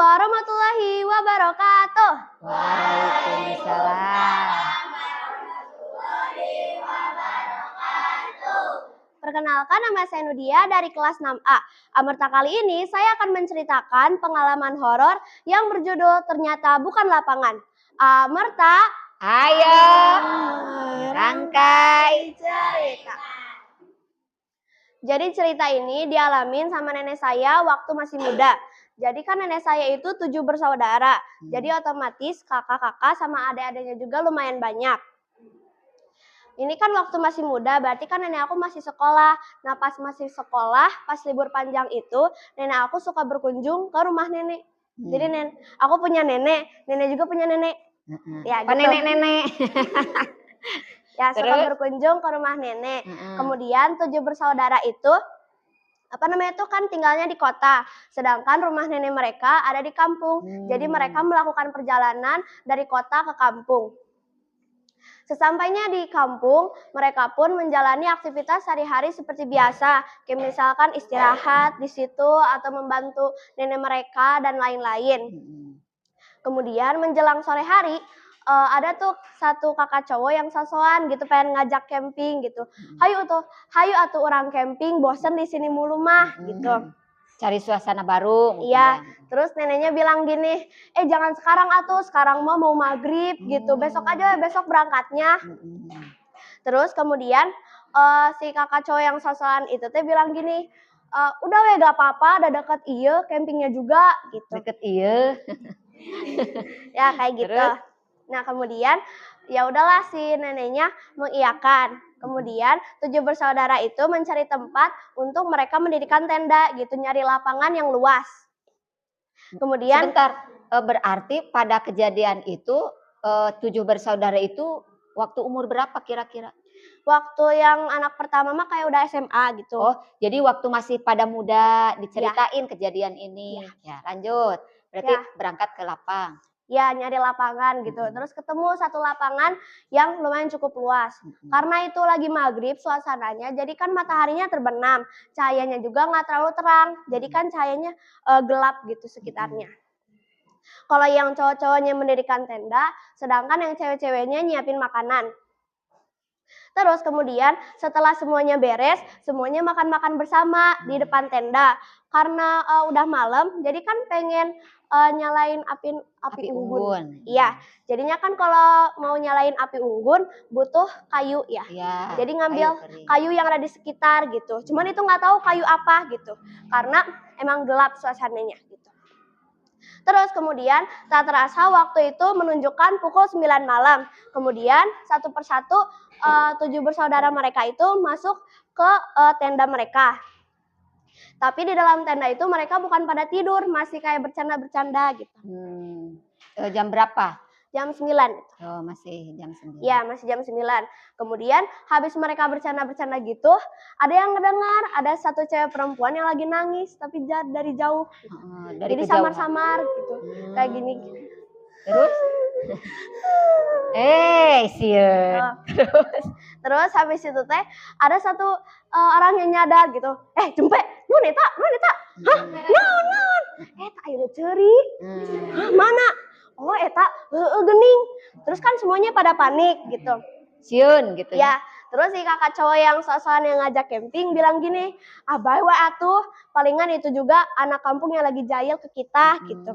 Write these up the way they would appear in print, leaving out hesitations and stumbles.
warahmatullahi wabarakatuh. Waalaikumsalam. Perkenalkan, nama saya Nudia dari kelas 6A. Amerta kali ini saya akan menceritakan pengalaman horor yang berjudul Ternyata Bukan Lapangan. Amerta, Ayo, rangkai cerita. Jadi cerita ini dialamin sama nenek saya waktu masih muda. Jadi kan nenek saya itu 7 bersaudara. Jadi otomatis kakak-kakak sama adik-adiknya juga lumayan banyak. Ini kan waktu masih muda, berarti kan nenek aku masih sekolah. Nah pas masih sekolah, pas libur panjang itu, nenek aku suka berkunjung ke rumah nenek. Jadi aku punya nenek juga punya nenek. Ya, Apa gitu. nenek-nenek? Ya, suka Terus? berkunjung ke rumah nenek. Kemudian 7 bersaudara itu, kan tinggalnya di kota. Sedangkan rumah nenek mereka ada di kampung. Jadi mereka melakukan perjalanan dari kota ke kampung. Sesampainya di kampung, mereka pun menjalani aktivitas sehari-hari seperti biasa, kayak misalkan istirahat di situ atau membantu nenek mereka dan lain-lain. Kemudian menjelang sore hari, ada tuh satu kakak cowok yang sosokan gitu pengen ngajak camping gitu. Hayu atuh orang camping, bosen di sini mulu mah gitu. Cari suasana baru. Iya, terus neneknya bilang gini, jangan sekarang atuh, sekarang mau maghrib gitu, besok aja, besok berangkatnya. Terus kemudian si kakak cowok yang sosokan itu teh bilang gini, udah weh gak apa-apa, udah deket iya, campingnya juga gitu. Deket iya. Ya kayak gitu. Terus? Nah kemudian ya udahlah si neneknya mengiyakan. Kemudian 7 bersaudara itu mencari tempat untuk mereka mendirikan tenda gitu, nyari lapangan yang luas. Kemudian Sebentar, berarti pada kejadian itu 7 bersaudara itu waktu umur berapa kira-kira? waktu yang anak pertama mah kayak udah SMA gitu. Oh, jadi waktu masih pada muda diceritain kejadian ini. Ya, lanjut. Berarti berangkat ke lapang. Ya, nyari lapangan gitu. Terus ketemu satu lapangan yang lumayan cukup luas. Karena itu lagi maghrib suasananya, jadi kan mataharinya terbenam. Cahayanya juga nggak terlalu terang, jadi kan cahayanya gelap gitu sekitarnya. Kalau yang cowok-cowoknya mendirikan tenda, sedangkan yang cewek-ceweknya nyiapin makanan. Terus kemudian setelah semuanya beres, semuanya makan-makan bersama di depan tenda. Karena udah malam, jadi kan pengen nyalain api unggun. Iya, jadinya kan kalau mau nyalain api unggun butuh kayu ya. Jadi ngambil kayu yang ada di sekitar gitu. Cuman itu nggak tahu kayu apa gitu. Karena emang gelap suasananya gitu. Terus kemudian tak terasa waktu itu menunjukkan pukul 9 malam. Kemudian satu persatu 7 bersaudara mereka itu masuk ke tenda mereka. Tapi di dalam tenda itu mereka bukan pada tidur, masih kayak bercanda-bercanda gitu. Jam berapa? Jam 9. Oh, masih jam 9. Ya, masih jam 9. Kemudian habis mereka bercanda-bercanda gitu, ada yang ngedengar, ada satu cewek perempuan yang lagi nangis, tapi dari jauh. Jadi samar-samar gitu, kayak gini. Terus? Sieun. Terus habis itu teh ada satu orang yang nyadar gitu. Jempe, nun eta. Hah? Naon? Eta aya ceurik. Hah, mana? Oh, eta geuning. Terus kan semuanya pada panik gitu. Sieun gitu. Ya, terus si kakak cowok yang sosokan yang ngajak camping bilang gini, "Abah we atuh, palingan itu juga anak kampung yang lagi jahil ke kita," gitu.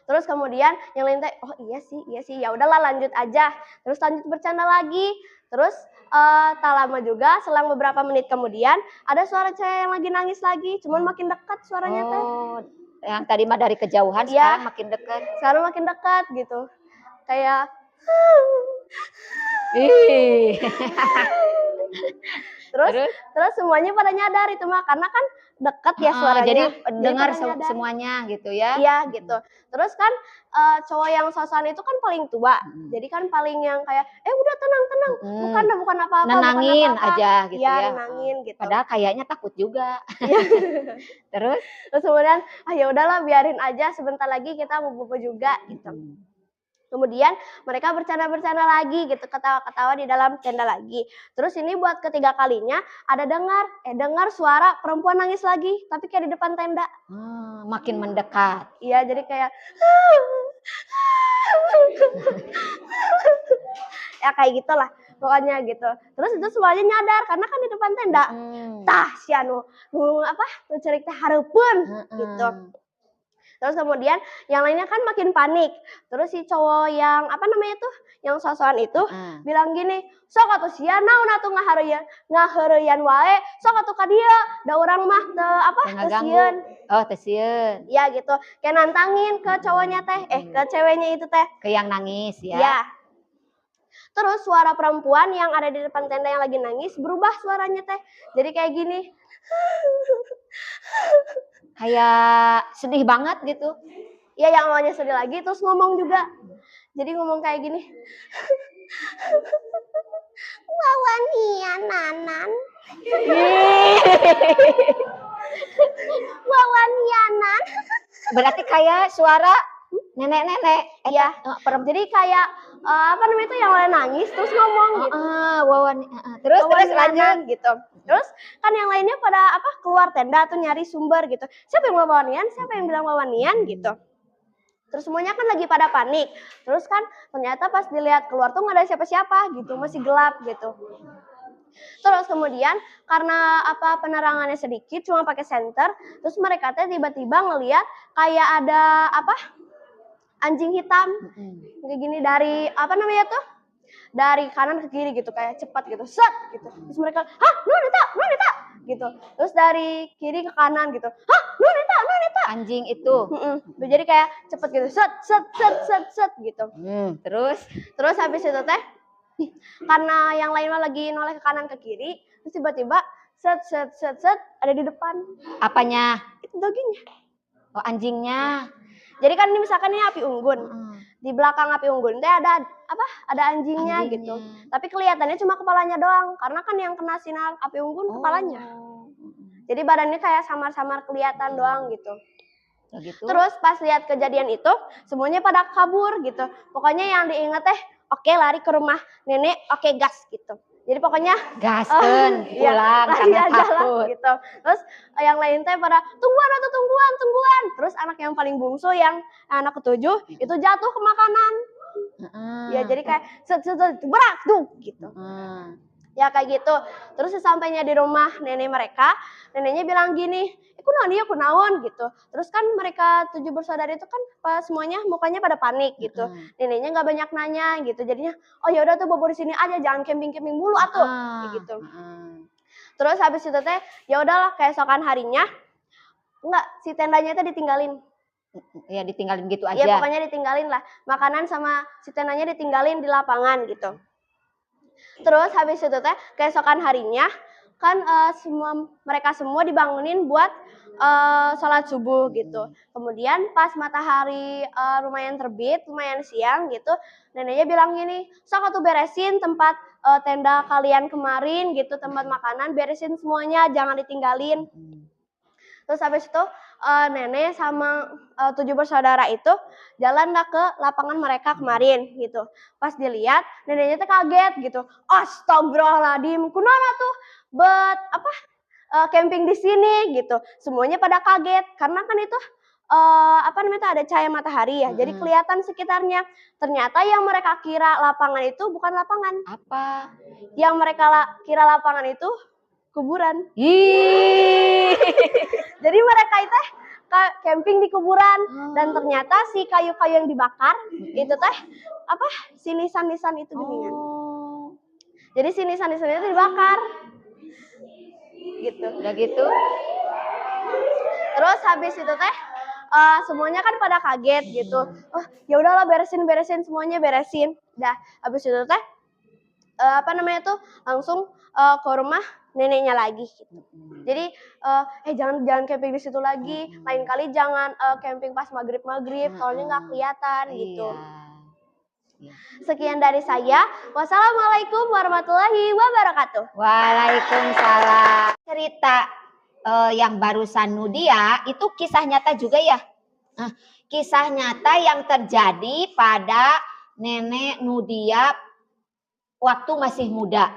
Terus kemudian yang lain teh, "Oh iya sih, ya udahlah lanjut aja." Terus lanjut bercanda lagi. Terus tak lama juga, selang beberapa menit kemudian ada suara cewek yang lagi nangis lagi, cuman makin dekat suaranya teh. Yang tadi mah dari kejauhan, sekarang makin dekat. Sekarang makin dekat gitu. Kayak Terus semuanya pada nyadar itu mah karena kan dekat ya suaranya. Jadi dengar semuanya gitu ya. Iya gitu. Terus kan cowok yang sosokan itu kan paling tua. Jadi kan paling yang kayak udah tenang. Bukan apa-apa. Nenangin aja gitu ya. Nenangin gitu. Padahal kayaknya takut juga. Terus kemudian ya udahlah biarin aja, sebentar lagi kita mau bobo juga gitu. Kemudian mereka bercanda-bercanda lagi gitu, ketawa-ketawa di dalam tenda lagi. Terus ini buat ketiga kalinya ada dengar suara perempuan nangis lagi, tapi kayak di depan tenda. Makin mendekat. Iya, jadi kayak ya kayak gitulah pokoknya gitu. Terus itu semuanya nyadar karena kan di depan tenda. Tah si anu apa? Nu cerik teh hareupeun gitu. Terus kemudian yang lainnya kan makin panik. Terus si cowok yang apa namanya tuh, yang sosokan itu bilang gini, sok atuh sia naon atuh ngahareuyan wae, sok atuh ka dieu, da urang mah teu sieun. Oh, teu sieun. Iya gitu. Kayak nantangin ke cowoknya teh, ke ceweknya itu teh. Ke yang nangis ya. Iya. Terus suara perempuan yang ada di depan tenda yang lagi nangis berubah suaranya teh. Jadi kayak gini. Kayak sedih banget gitu. Iya, yang awalnya sedih lagi terus ngomong juga. Jadi ngomong kayak gini. Wawanian nanan. Wawanianan. Berarti kayak suara nenek-nenek. Iya. Jadi kayak apa namanya itu yang lain nangis terus ngomong gitu. Terus lanjut gitu. Terus kan yang lainnya pada keluar tenda atau nyari sumber gitu. Siapa yang wawanian? Siapa yang bilang wawanian gitu. Terus semuanya kan lagi pada panik. Terus kan ternyata pas dilihat keluar tuh nggak ada siapa-siapa gitu, masih gelap gitu. Terus kemudian karena penerangannya sedikit cuma pakai senter, terus mereka teh tiba-tiba ngelihat kayak ada anjing hitam kayak gini dari dari kanan ke kiri gitu, kayak cepat gitu, set gitu. Terus mereka, Nunita gitu. Terus dari kiri ke kanan gitu, Nunita. Anjing itu. Jadi kayak cepet gitu, set gitu. Terus habis itu teh, karena yang lain lagi noleh ke kanan ke kiri, terus tiba-tiba set ada di depan. Apanya? Itu dagingnya. Oh, anjingnya. Jadi kan ini misalkan ini api unggun. Di belakang api unggun teh ada anjingnya gitu. Tapi kelihatannya cuma kepalanya doang karena kan yang kena sinar api unggun kepalanya. Jadi badannya kayak samar-samar kelihatan doang gitu. Terus pas lihat kejadian itu semuanya pada kabur gitu. Pokoknya yang diingat teh oke, lari ke rumah nenek, oke, gas gitu. Jadi pokoknya gaskeun pulang karena takut gitu. Terus yang lain teh pada tungguan. Terus anak yang paling bungsu yang anak ketujuh itu jatuh ke makanan. Ya jadi kayak berak tuh gitu. Ya kayak gitu. Terus sesampainya di rumah nenek mereka, neneknya bilang gini, kunaon gitu. Terus kan mereka 7 bersaudara itu kan semuanya mukanya pada panik gitu. Neneknya nggak banyak nanya gitu. Jadinya, oh ya udah tuh bobo di sini aja, jangan camping mulu atuh gitu. Terus habis itu teh, ya udahlah keesokan harinya, si tendanya itu ditinggalin. Ya ditinggalin gitu aja. Ya pokoknya ditinggalin lah. Makanan sama si tendanya ditinggalin di lapangan gitu. Terus habis itu teh keesokan harinya kan mereka semua dibangunin buat sholat subuh gitu. Kemudian pas matahari lumayan terbit, lumayan siang gitu, neneknya bilang gini, sok atuh beresin tempat tenda kalian kemarin gitu, tempat makanan, beresin semuanya, jangan ditinggalin. Terus habis itu nenek sama 7 bersaudara itu jalanlah ke lapangan mereka kemarin gitu. Pas dilihat neneknya tuh kaget gitu. Astagfirullahaladzim, kunaon tuh camping di sini gitu. Semuanya pada kaget karena kan itu ada cahaya matahari ya. Jadi kelihatan sekitarnya. Ternyata yang mereka kira lapangan itu bukan lapangan. Apa? Yang mereka kira lapangan itu kuburan. Jadi mereka itu camping di kuburan dan ternyata si kayu-kayu yang dibakar itu teh si nisan-nisan itu geningan. Jadi si nisan-nisan itu dibakar. Gitu. Udah gitu. Terus habis itu teh semuanya kan pada kaget gitu. Oh, ya udahlah beresin semuanya beresin. Dah habis itu teh langsung ke rumah neneknya lagi gitu. Jadi jangan camping di situ lagi. Lain kali jangan camping pas maghrib, soalnya nggak kelihatan gitu. Sekian dari saya. Wassalamualaikum warahmatullahi wabarakatuh. Waalaikumsalam. Cerita yang barusan Nudia itu kisah nyata juga ya. Kisah nyata yang terjadi pada nenek Nudia waktu masih muda.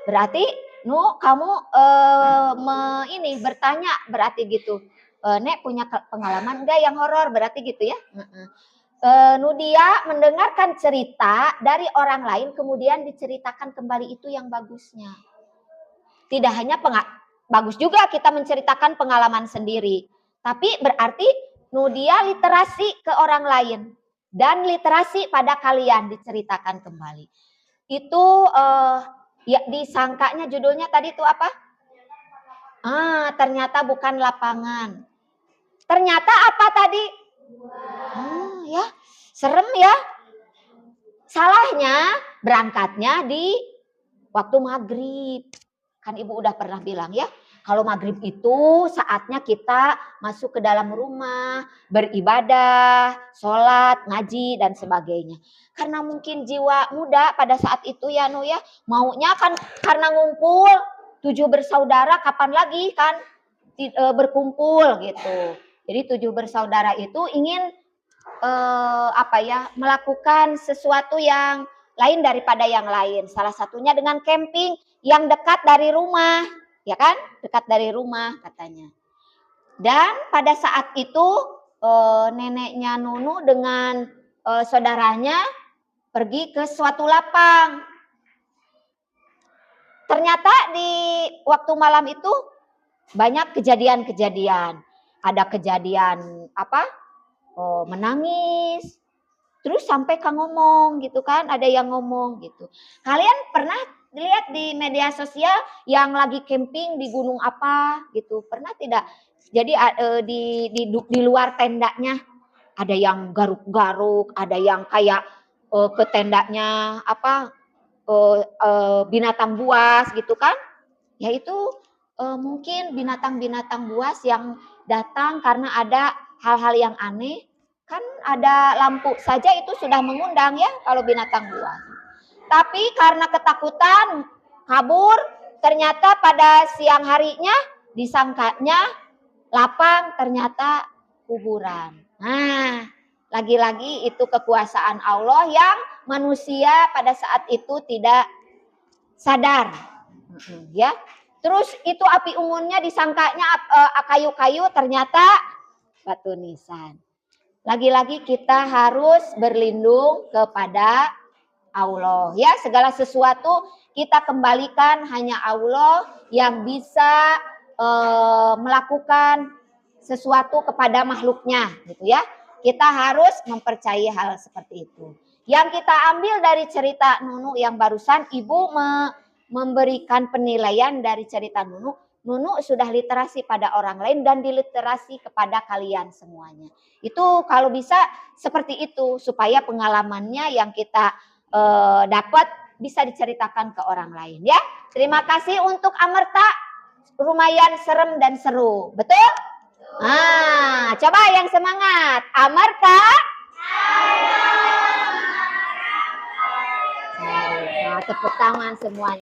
Berarti kamu bertanya berarti gitu. Nek punya pengalaman enggak yang horor berarti gitu ya. Nudia mendengarkan cerita dari orang lain kemudian diceritakan kembali, itu yang bagusnya. Tidak hanya bagus juga kita menceritakan pengalaman sendiri, tapi berarti Nudia literasi ke orang lain dan literasi pada kalian diceritakan kembali. Itu ya disangkanya judulnya tadi itu apa? Ternyata bukan lapangan. Ternyata apa tadi? Ya, serem ya. Salahnya berangkatnya di waktu maghrib. Kan ibu udah pernah bilang ya, kalau maghrib itu saatnya kita masuk ke dalam rumah, beribadah, sholat, ngaji, dan sebagainya. Karena mungkin jiwa muda pada saat itu ya maunya kan karena ngumpul 7 bersaudara, kapan lagi kan berkumpul gitu. Jadi 7 bersaudara itu ingin melakukan sesuatu yang lain daripada yang lain. Salah satunya dengan camping yang dekat dari rumah, ya kan? Dekat dari rumah katanya. Dan pada saat itu neneknya Nunu dengan saudaranya pergi ke suatu lapang. Ternyata di waktu malam itu banyak kejadian-kejadian. Ada kejadian menangis. Terus sampai ngomong gitu kan, ada yang ngomong gitu. Kalian pernah lihat di media sosial yang lagi camping di gunung apa gitu? Pernah tidak? Jadi di luar tendanya ada yang garuk-garuk, ada yang kayak ke tendanya binatang buas gitu kan? Ya itu mungkin binatang-binatang buas yang datang karena ada hal-hal yang aneh. Kan ada lampu saja itu sudah mengundang ya kalau binatang buas. Tapi karena ketakutan kabur, ternyata pada siang harinya disangkanya lapang, ternyata kuburan. Nah, lagi-lagi itu kekuasaan Allah yang manusia pada saat itu tidak sadar. Ya. Terus itu api unggunnya disangkanya kayu-kayu, ternyata batu nisan. Lagi-lagi kita harus berlindung kepada Allah. Ya, segala sesuatu kita kembalikan hanya Allah yang bisa melakukan sesuatu kepada makhluknya, gitu ya. Kita harus mempercayai hal seperti itu. Yang kita ambil dari cerita Nunu yang barusan, ibu memberikan penilaian dari cerita Nunu. Nunu sudah literasi pada orang lain dan diliterasi kepada kalian semuanya. Itu kalau bisa seperti itu supaya pengalamannya yang kita dapat bisa diceritakan ke orang lain ya. Terima kasih untuk Amerta, lumayan serem dan seru, betul? Coba yang semangat, Amerta. Tepuk tangan semuanya.